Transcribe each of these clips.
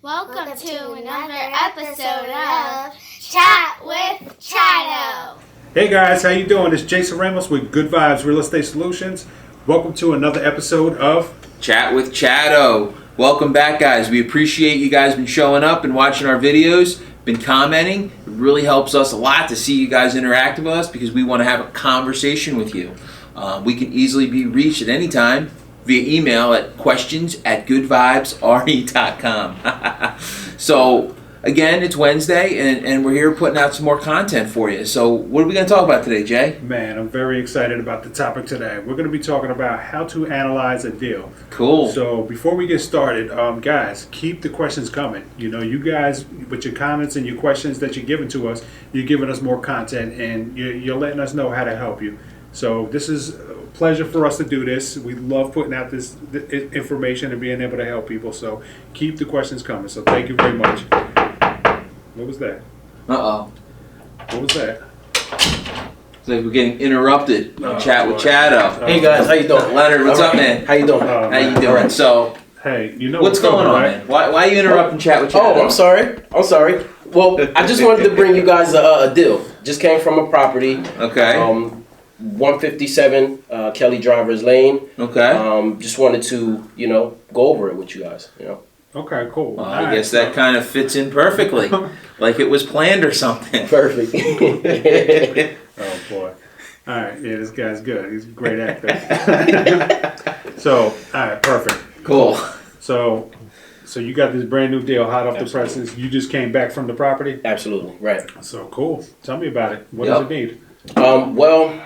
Welcome to another episode of Chat with Chatto. Hey guys, how you doing? It's Jason Ramos with Good Vibes Real Estate Solutions. Welcome to another episode of Chat with Chatto. Welcome back, guys. We appreciate you guys been showing up and watching our videos, been commenting. It really helps us a lot to see you guys interact with us because we want to have a conversation with you. We can easily be reached at any time via email at questions@goodvibesre.com. So, again, it's Wednesday, and we're here putting out some more content for you. So, what are we going to talk about today, Jay? Man, I'm very excited about the topic today. We're going to be talking about how to analyze a deal. Cool. So, before we get started, guys, keep the questions coming. You know, you guys, with your comments and your questions that you're giving to us, you're giving us more content, and you're letting us know how to help you. So, this is a pleasure for us to do this. We love putting out this information and being able to help people. So, keep the questions coming. So, thank you very much. What was that? Uh-oh. What was that? It's like we're getting interrupted on Chat with Chatto. Hey guys, how you doing? Leonard, what's up, man? How you doing? How you doing? So, Hey, you know what's going on, man? Why are you interrupting Chat with Chatto? Oh, I'm sorry. Well, I just wanted to bring you guys a deal. Just came from a property. Okay. 157 Kelly Drivers Lane. Okay. Just wanted to, go over it with you guys. Okay, cool. Well, I guess that kind of fits in perfectly, like it was planned or something. Perfect. Oh boy. All right, yeah, this guy's good. He's a great actor. So, all right, perfect. Cool. So you got this brand new deal, hot off the presses. You just came back from the property. Absolutely, right. So cool. Tell me about it. What does it need? Well,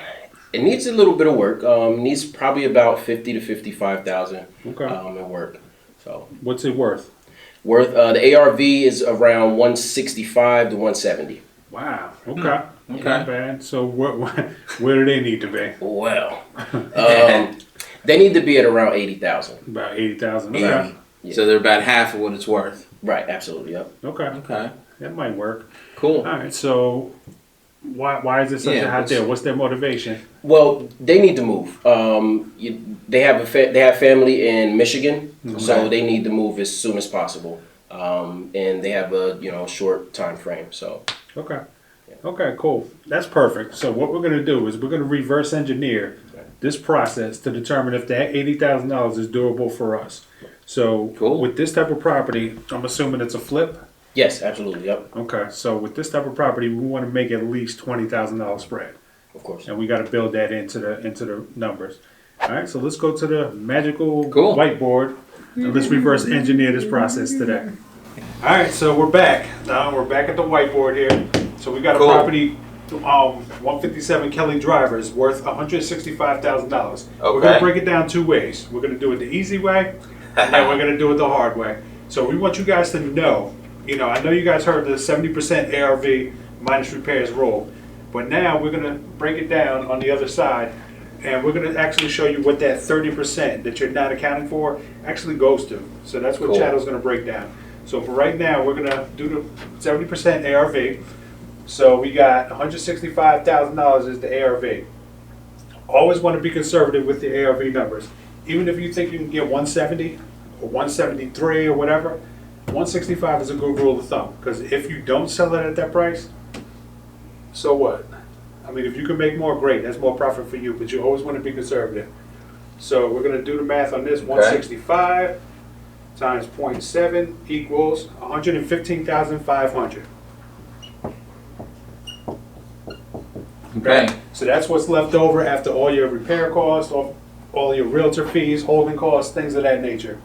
it needs a little bit of work. Needs probably about 50 to 55,000. Okay. In work. So. What's it worth? The ARV is around 165 to 170. Wow. Okay. Okay. Not bad. So where do they need to be? Well, they need to be at around 80,000. About 80,000. Okay. Yeah. So they're about half of what it's worth. Right. Absolutely. Yep. Okay. Okay. That might work. Cool. All right. So why is it such a hot deal? What's their motivation? Well, they need to move. They have family in Michigan, so they need to move as soon as possible. And they have a short time frame. So. Okay. Okay, cool. That's perfect. So what we're going to do is we're going to reverse engineer this process to determine if that $80,000 is doable for us. So with this type of property, I'm assuming it's a flip? Yes, absolutely. Yep. Okay. So with this type of property, we want to make at least $20,000 spread. Of course. And we got to build that into the numbers. All right. So let's go to the magical whiteboard and let's reverse engineer this process today. All right. So we're back. Now we're back at the whiteboard here. So we got a property, 157 Kelly Drivers, worth $165,000. Okay. We're going to break it down two ways. We're going to do it the easy way, and then we're going to do it the hard way. So we want you guys to know, I know you guys heard the 70% ARV minus repairs rule, but now we're going to break it down on the other side, and we're going to actually show you what that 30% that you're not accounting for actually goes to. So that's what Chatto's going to break down. So for right now, we're going to do the 70% ARV. So we got $165,000 is the ARV. Always want to be conservative with the ARV numbers. Even if you think you can get 170 or 173 or whatever, 165 is a good rule of thumb. Because if you don't sell it at that price, so what? I mean, if you can make more, great. That's more profit for you. But you always want to be conservative. So we're going to do the math on this. 165 times 0.7 equals 115,500. Okay. So that's what's left over after all your repair costs, all your realtor fees, holding costs, things of that nature.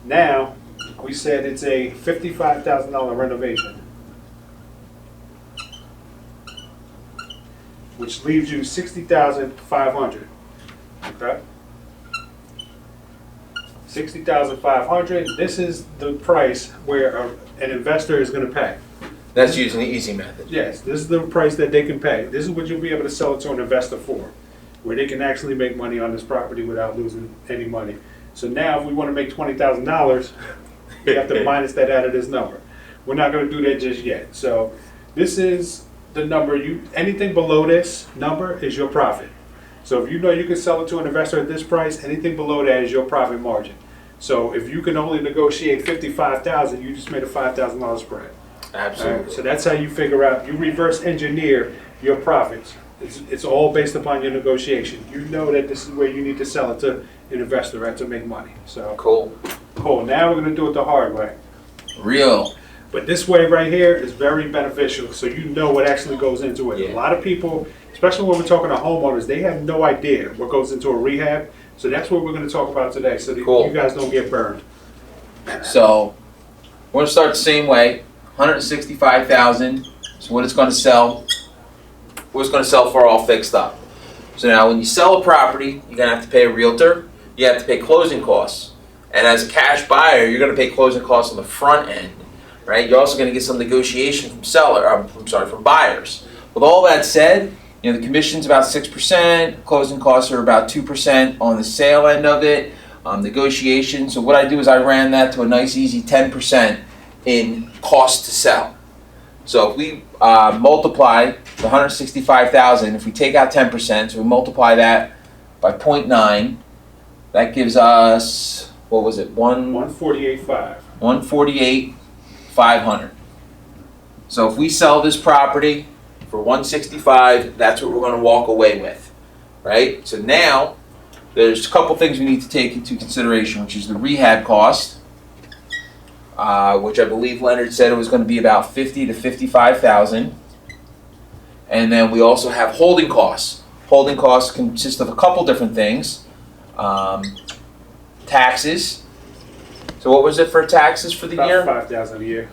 Now, we said it's a $55,000 renovation, which leaves you $60,500. Okay? $60,500. This is the price where an investor is going to pay. That's using the easy method. Yes, this is the price that they can pay. This is what you'll be able to sell it to an investor for, where they can actually make money on this property without losing any money. So now if we want to make $20,000, we have to minus that out of this number. We're not going to do that just yet. So this is the number. Anything below this number is your profit. So if you know you can sell it to an investor at this price, anything below that is your profit margin. So if you can only negotiate $55,000, you just made a $5,000 spread. Absolutely. Right? So that's how you figure out, you reverse engineer your profits. It's all based upon your negotiation. You know that this is where you need to sell it to an investor, right, to make money. So Cool. Now we're going to do it the hard way. Real. But this way right here is very beneficial, so you know what actually goes into it. Yeah. A lot of people, especially when we're talking to homeowners, they have no idea what goes into a rehab. So that's what we're going to talk about today, so that Cool. you guys don't get burned. So we're gonna start the same way. 165,000 is what it's gonna sell. What it's gonna sell for all fixed up. So now when you sell a property, you're gonna have to pay a realtor. You have to pay closing costs. And as a cash buyer, you're gonna pay closing costs on the front end, right? You're also gonna get some negotiation from buyers. With all that said, you know, the commission's about 6%, closing costs are about 2% on the sale end of it, negotiation. So what I do is I ran that to a nice easy 10% in cost to sell. So if we multiply the 165,000, if we take out 10%, so we multiply that by 0.9, that gives us, what was it, 148.5. 148,500. So if we sell this property for 165, that's what we're going to walk away with, right? So now there's a couple things we need to take into consideration, which is the rehab cost, which I believe Leonard said it was going to be about 50 to 55,000, and then we also have holding costs. Holding costs consist of a couple different things. Taxes. So what was it for taxes for the About year? $5,000 a year.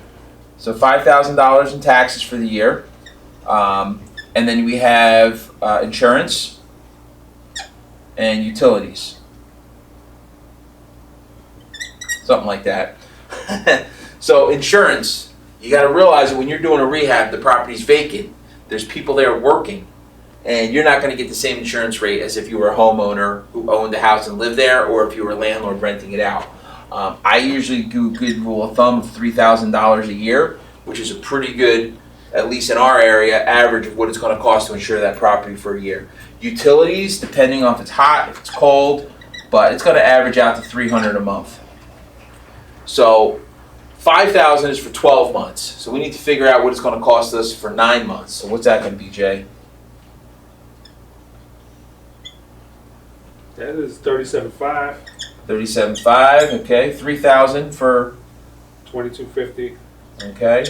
So $5,000 in taxes for the year. And then we have insurance and utilities. Something like that. So insurance, you got to realize that when you're doing a rehab, the property's vacant. There's people there working. And you're not going to get the same insurance rate as if you were a homeowner who owned a house and lived there, or if you were a landlord renting it out. I usually do a good rule of thumb of $3,000 a year, which is a pretty good, at least in our area, average of what it's going to cost to insure that property for a year. Utilities, depending on if it's hot, if it's cold, but it's going to average out to $300 a month. So $5,000 is for 12 months. So we need to figure out what it's going to cost us for 9 months. So what's that going to be, Jay? That is 37.5. 37.5. Okay. 3,000 for 22.50. okay.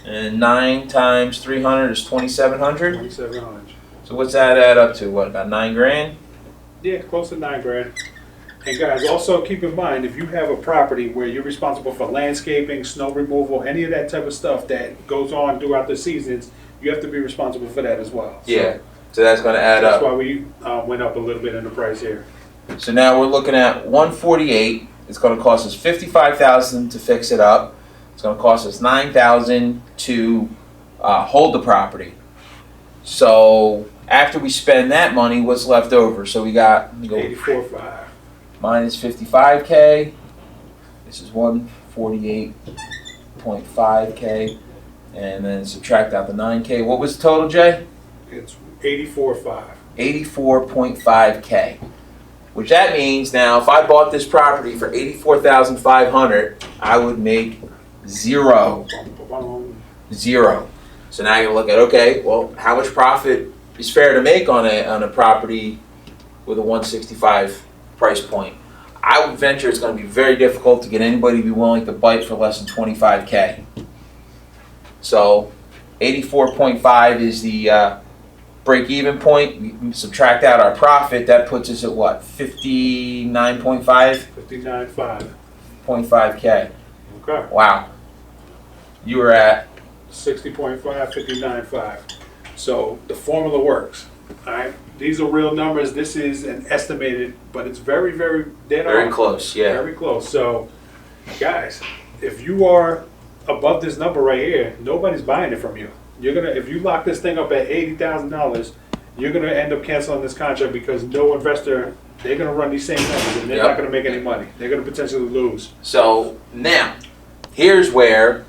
And 9 times 300 is 2,700. 2,700. So what's that add up to? What, about $9,000? Yeah, close to $9,000. And guys, also keep in mind, if you have a property where you're responsible for landscaping, snow removal, any of that type of stuff that goes on throughout the seasons, you have to be responsible for that as well. Yeah. So that's going to add That's up. why we went up a little bit in the price here. So now we're looking at 148. It's going to cost us $55,000 to fix it up. It's going to cost us $9,000 to hold the property. So after we spend that money, what's left over? So we got 84.5. minus 55K. This is 148.5K, and then subtract out the 9K. What was the total, Jay? It's 84.5. 84.5K. Which that means now, if I bought this property for $84,500, I would make zero. Zero. So now you're looking at, okay, well, how much profit is fair to make on a property with a 165 price point? I would venture it's going to be very difficult to get anybody to be willing to bite for less than 25K. So 84.5 is the break-even point. We subtract out our profit. That puts us at what? 59.5? 59.5. 0.5K. Okay. Wow. You were at 60.5, 59.5. So the formula works. All right. These are real numbers. This is an estimated, but it's very, very dead on. very close, yeah. Very close. So, guys, if you are above this number right here, nobody's buying it from you. You're gonna, if you lock this thing up at $80,000, you're gonna end up canceling this contract because no investor. They're gonna run these same numbers and they're not gonna make any money. They're gonna potentially lose. So now, here's where,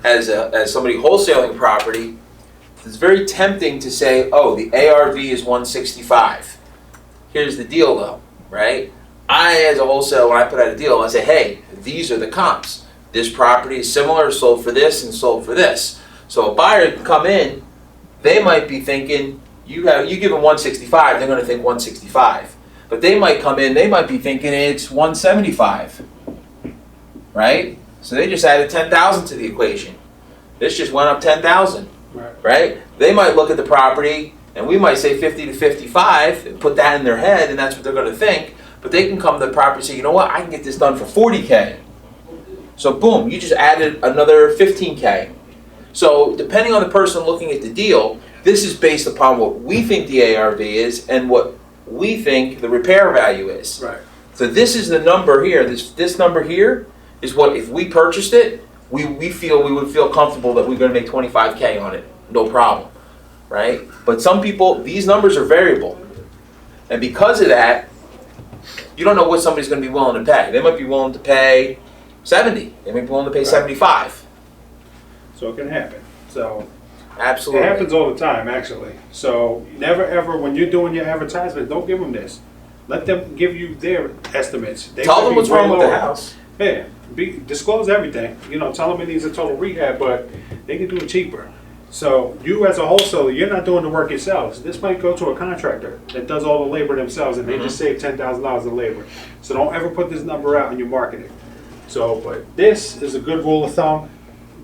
as somebody wholesaling property, it's very tempting to say, oh, the ARV is 165. Here's the deal though, right? I, as a wholesaler, when I put out a deal, I say, hey, these are the comps. This property is similar, sold for this, and sold for this. So a buyer can come in, they might be thinking, you give them 165, they're going to think 165. But they might come in, they might be thinking it's 175, right? So they just added 10,000 to the equation. This just went up 10,000, right? They might look at the property, and we might say 50 to 55, and put that in their head, and that's what they're going to think. But they can come to the property and say, you know what, I can get this done for 40K. So boom, you just added another 15K. So depending on the person looking at the deal, this is based upon what we think the ARV is and what we think the repair value is. Right. So this is the number here. This number here is what, if we purchased it, we would feel comfortable that we're going to make 25K on it, no problem, right? But some people, these numbers are variable, and because of that, you don't know what somebody's going to be willing to pay. They might be willing to pay 70. They might be willing to pay 75. So it can happen. So Absolutely. it happens all the time, actually. So never ever, when you're doing your advertisement, don't give them this. Let them give you their estimates. They Tell might them be what's way wrong with the lower. house. Yeah, disclose everything. You know, tell them it needs a total rehab, but they can do it cheaper. So you as a wholesaler, you're not doing the work yourselves. This might go to a contractor that does all the labor themselves, and they just save $10,000 in labor. So don't ever put this number out in your marketing. So, but this is a good rule of thumb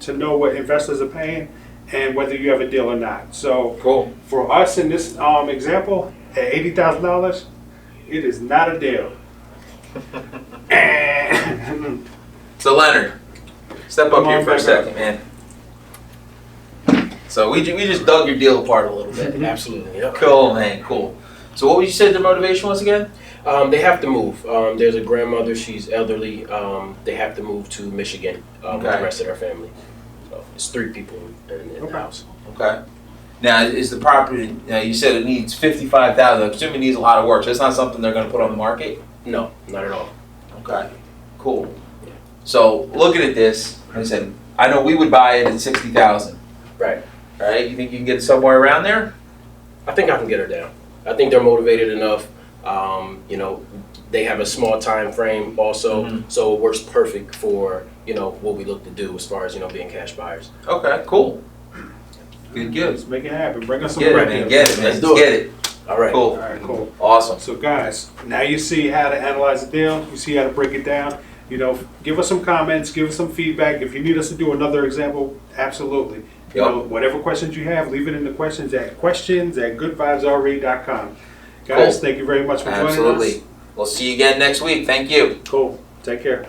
to know what investors are paying and whether you have a deal or not. So Cool. for us in this example, at $80,000, it is not a deal. So Leonard, step up Come here on for a back second, up. man. So we just dug your deal apart a little bit. Absolutely. Yep. Cool, man. Cool. So what would you say the motivation was again? They have to move. There's a grandmother, she's elderly. They have to move to Michigan with the Okay. rest of their family. So it's 3 people in the Okay. house. Okay. Now, is the property? Now you said it needs 55,000. I'm assuming it needs a lot of work. So it's not something they're going to put on the market. No, not at all. Okay. Cool. So looking at this, like I said, I know we would buy it at 60,000. Right. Right? You think you can get it somewhere around there? I think I can get her down. I think they're motivated enough. You know, they have a small time frame also, so it works perfect for, you know, what we look to do as far as, you know, being cash buyers. Okay. Cool. Good. Let's make it happen. Bring us some Get it, rent man. deals. Get it, man. Let's do Get it. All right. Cool. All right, cool. Awesome. So guys, now you see how to analyze a deal. You see how to break it down. You know, give us some comments, give us some feedback. If you need us to do another example, absolutely. You know, whatever questions you have, leave it in the questions at goodvibesrv.com. Guys, Cool. thank you very much for joining us. Absolutely. We'll see you again next week. Thank you. Cool. Take care.